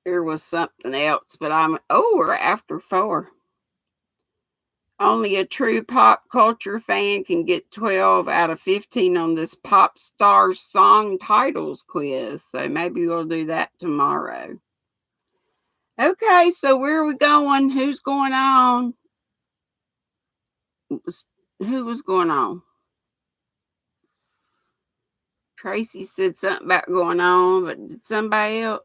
There was something else, but we're after 4. Only a true pop culture fan can get 12 out of 15 on this pop star song titles quiz. So maybe we'll do that tomorrow. Okay, so where are we going? Who's going on? Who was going on? Tracy said something about going on, but did somebody else?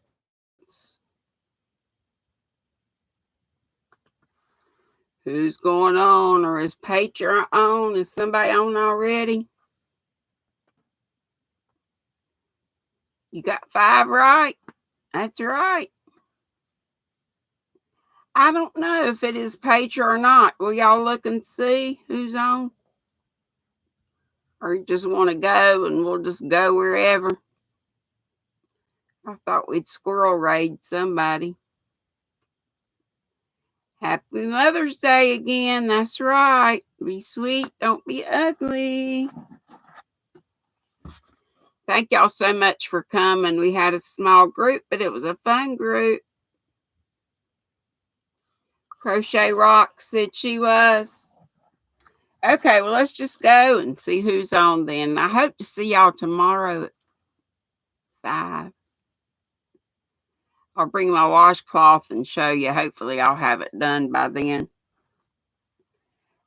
Who's going on? Or is Patreon on? Is somebody on already? You got 5 right. That's right. I don't know if it is Patreon or not. Will y'all look and see who's on? Or you just want to go and we'll just go wherever? I thought we'd squirrel raid somebody. Happy Mother's Day again. That's right. Be sweet. Don't be ugly. Thank y'all so much for coming. We had a small group, but it was a fun group. Crochet Rock said she was. Okay, well, let's just go and see who's on then. I hope to see y'all tomorrow at 5. I'll bring my washcloth and show you. Hopefully, I'll have it done by then.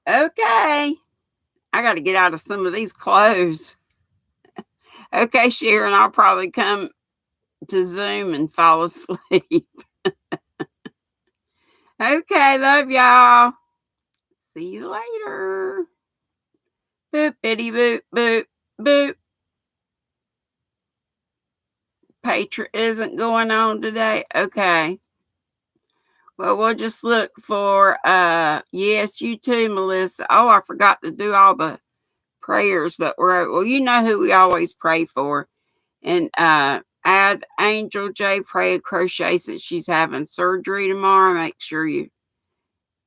Okay. I got to get out of some of these clothes. Okay, Sharon, I'll probably come to Zoom and fall asleep. Okay, love y'all. See you later. Boop, bitty, boop, boop, boop. Patreon isn't going on today. Okay. Well, we'll just look for, yes, you too, Melissa. Oh, I forgot to do all the prayers, but you know who we always pray for. And add Angel J. Pray a Crochet since she's having surgery tomorrow. Make sure you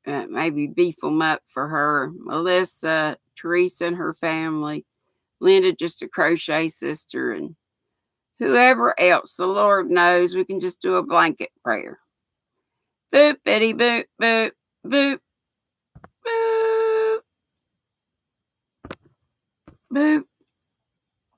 maybe beef them up for her. Melissa, Teresa and her family. Linda, just a crochet sister. And whoever else, the Lord knows, we can just do a blanket prayer. Boop, bitty, boop, boop, boop, boop, boop.